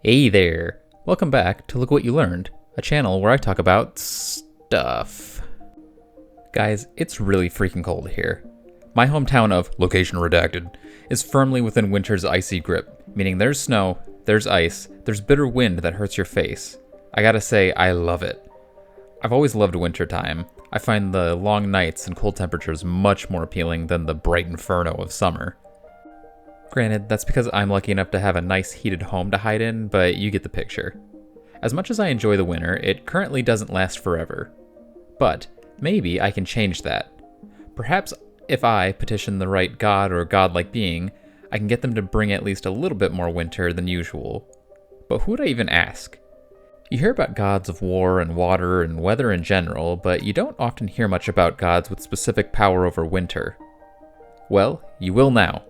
Hey there! Welcome back to Look What You Learned, a channel where I talk about stuff. Guys, it's really freaking cold here. My hometown of Location Redacted is firmly within winter's icy grip, meaning there's snow, there's ice, there's bitter wind that hurts your face. I gotta say, I love it. I've always loved wintertime. I find the long nights and cold temperatures much more appealing than the bright inferno of summer. Granted, that's because I'm lucky enough to have a nice heated home to hide in, but you get the picture. As much as I enjoy the winter, it currently doesn't last forever. But maybe I can change that. Perhaps if I petition the right god or godlike being, I can get them to bring at least a little bit more winter than usual. But who would I even ask? You hear about gods of war and water and weather in general, but you don't often hear much about gods with specific power over winter. Well, you will now.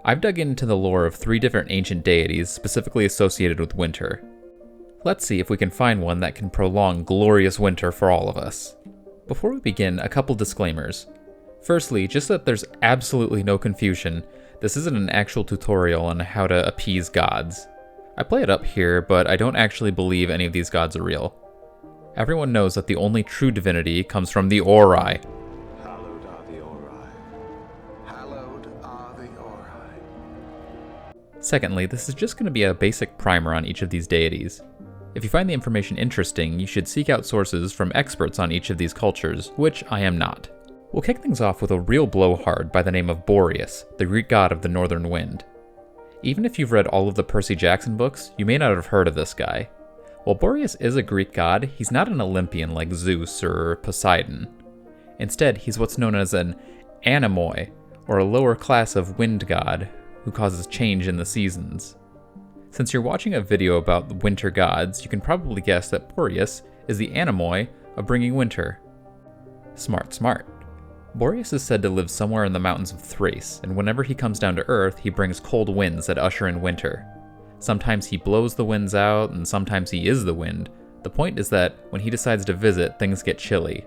I've dug into the lore of 3 different ancient deities specifically associated with winter. Let's see if we can find one that can prolong glorious winter for all of us. Before we begin, a couple disclaimers. Firstly, just so that there's absolutely no confusion, this isn't an actual tutorial on how to appease gods. I play it up here, but I don't actually believe any of these gods are real. Everyone knows that the only true divinity comes from the Ori. Hallowed are the Ori. Hallowed are the Ori. Secondly, this is just going to be a basic primer on each of these deities. If you find the information interesting, you should seek out sources from experts on each of these cultures, which I am not. We'll kick things off with a real blowhard by the name of Porius, the Greek god of the northern wind. Even if you've read all of the Percy Jackson books, you may not have heard of this guy. While Porius is a Greek god, he's not an Olympian like Zeus or Poseidon. Instead, he's what's known as an anemoi, or a lower class of wind god, who causes change in the seasons. Since you're watching a video about the winter gods, you can probably guess that Porius is the anemoi of bringing winter. Smart. Porius is said to live somewhere in the mountains of Thrace, and whenever he comes down to Earth, he brings cold winds that usher in winter. Sometimes he blows the winds out, and sometimes he is the wind. The point is that when he decides to visit, things get chilly.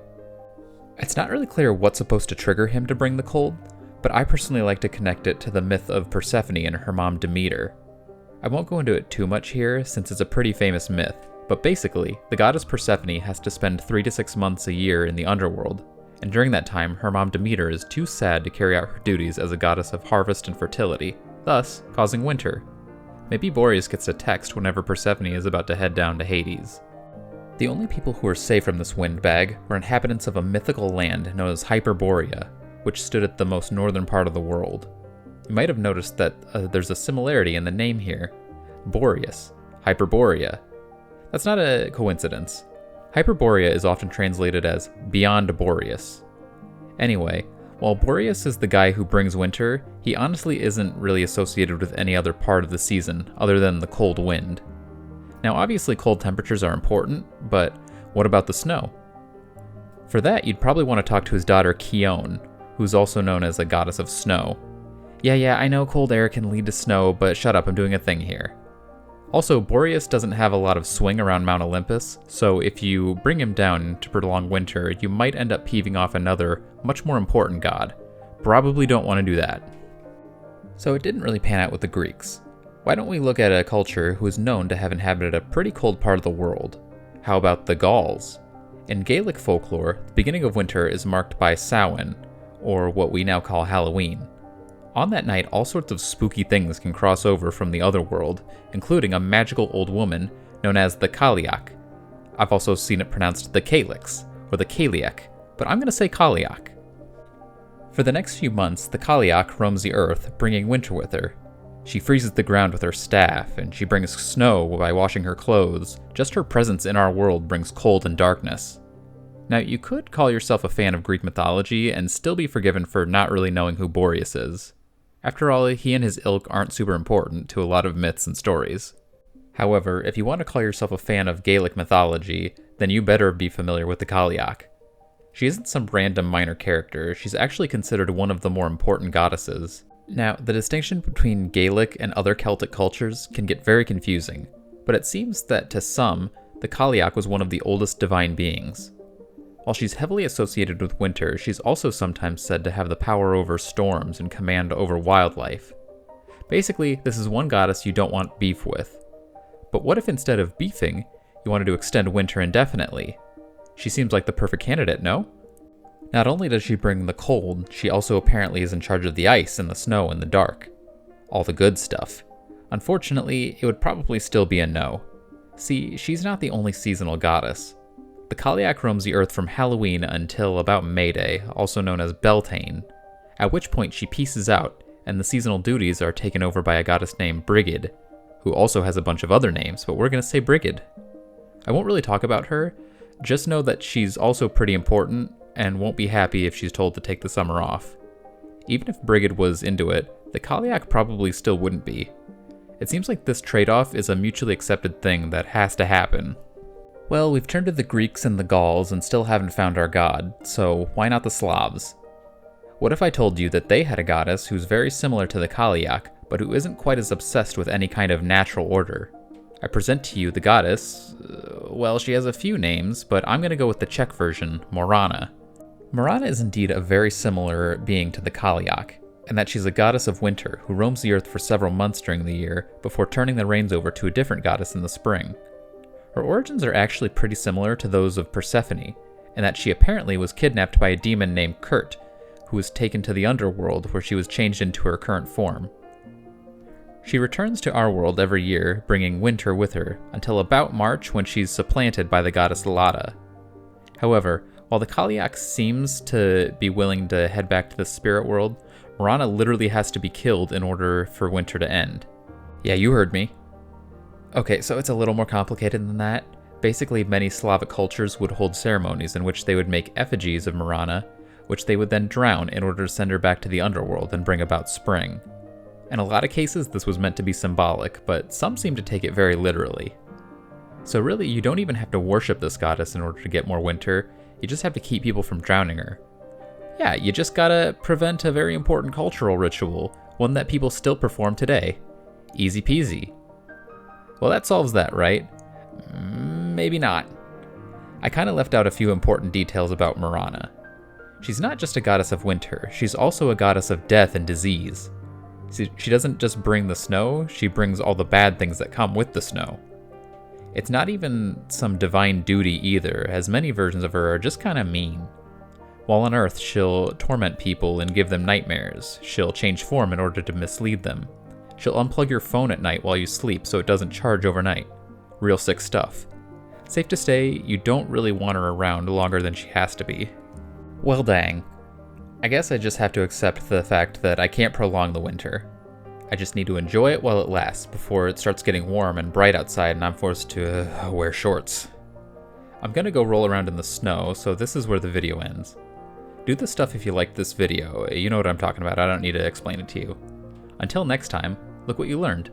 It's not really clear what's supposed to trigger him to bring the cold, but I personally like to connect it to the myth of Persephone and her mom Demeter. I won't go into it too much here, since it's a pretty famous myth, but basically, the goddess Persephone has to spend 3 to 6 months a year in the underworld, and during that time, her mom Demeter is too sad to carry out her duties as a goddess of harvest and fertility, thus causing winter. Maybe Porius gets a text whenever Persephone is about to head down to Hades. The only people who were safe from this windbag were inhabitants of a mythical land known as Hyperborea, which stood at the most northern part of the world. You might have noticed that there's a similarity in the name here. Boreas, Hyperborea. That's not a coincidence. Hyperborea is often translated as beyond Boreas. Anyway, while Boreas is the guy who brings winter, he honestly isn't really associated with any other part of the season other than the cold wind. Now obviously cold temperatures are important, but what about the snow? For that, you'd probably want to talk to his daughter Kione, who's also known as a goddess of snow. Yeah, I know cold air can lead to snow, but shut up, I'm doing a thing here. Also, Boreas doesn't have a lot of swing around Mount Olympus, so if you bring him down to prolong winter, you might end up peeving off another, much more important god. Probably don't want to do that. So it didn't really pan out with the Greeks. Why don't we look at a culture who is known to have inhabited a pretty cold part of the world? How about the Gauls? In Gaelic folklore, the beginning of winter is marked by Samhain, or what we now call Halloween. On that night, all sorts of spooky things can cross over from the other world, including a magical old woman known as the Kalyak. I've also seen it pronounced the Kalix, or the Kalyak, but I'm going to say Kalyak. For the next few months, the Kalyak roams the earth, bringing winter with her. She freezes the ground with her staff, and she brings snow by washing her clothes. Just her presence in our world brings cold and darkness. Now, you could call yourself a fan of Greek mythology and still be forgiven for not really knowing who Boreas is. After all, he and his ilk aren't super important to a lot of myths and stories. However, if you want to call yourself a fan of Gaelic mythology, then you better be familiar with the Kalyak. She isn't some random minor character, she's actually considered one of the more important goddesses. Now, the distinction between Gaelic and other Celtic cultures can get very confusing, but it seems that to some, the Kalyak was one of the oldest divine beings. While she's heavily associated with winter, she's also sometimes said to have the power over storms and command over wildlife. Basically, this is one goddess you don't want beef with. But what if instead of beefing, you wanted to extend winter indefinitely? She seems like the perfect candidate, no? Not only does she bring the cold, she also apparently is in charge of the ice and the snow and the dark. All the good stuff. Unfortunately, it would probably still be a no. See, she's not the only seasonal goddess. The Kalyak roams the earth from Halloween until about May Day, also known as Beltane, at which point she pieces out, and the seasonal duties are taken over by a goddess named Brigid, who also has a bunch of other names, but we're going to say Brigid. I won't really talk about her, just know that she's also pretty important, and won't be happy if she's told to take the summer off. Even if Brigid was into it, the Kalyak probably still wouldn't be. It seems like this trade-off is a mutually accepted thing that has to happen. Well, we've turned to the Greeks and the Gauls and still haven't found our god, so why not the Slavs? What if I told you that they had a goddess who's very similar to the Kalyak, but who isn't quite as obsessed with any kind of natural order? I present to you the goddess, well, she has a few names, but I'm going to go with the Czech version, Mirana. Mirana is indeed a very similar being to the Kalyak, and that she's a goddess of winter who roams the earth for several months during the year before turning the reins over to a different goddess in the spring. Her origins are actually pretty similar to those of Persephone, in that she apparently was kidnapped by a demon named Kurt, who was taken to the underworld where she was changed into her current form. She returns to our world every year, bringing winter with her, until about March when she's supplanted by the goddess Lada. However, while the Kalyak seems to be willing to head back to the spirit world, Mirana literally has to be killed in order for winter to end. Yeah, you heard me. Okay, so it's a little more complicated than that. Basically, many Slavic cultures would hold ceremonies in which they would make effigies of Mirana, which they would then drown in order to send her back to the underworld and bring about spring. In a lot of cases, this was meant to be symbolic, but some seem to take it very literally. So really, you don't even have to worship this goddess in order to get more winter, you just have to keep people from drowning her. Yeah, you just gotta prevent a very important cultural ritual, one that people still perform today. Easy peasy. Well, that solves that, right? Maybe not. I kinda left out a few important details about Mirana. She's not just a goddess of winter, she's also a goddess of death and disease. See, she doesn't just bring the snow, she brings all the bad things that come with the snow. It's not even some divine duty either, as many versions of her are just kinda mean. While on Earth, she'll torment people and give them nightmares. She'll change form in order to mislead them. She'll unplug your phone at night while you sleep so it doesn't charge overnight. Real sick stuff. Safe to say, you don't really want her around longer than she has to be. Well dang. I guess I just have to accept the fact that I can't prolong the winter. I just need to enjoy it while it lasts before it starts getting warm and bright outside and I'm forced to wear shorts. I'm gonna go roll around in the snow, so this is where the video ends. Do this stuff if you liked this video, you know what I'm talking about, I don't need to explain it to you. Until next time, look what you learned.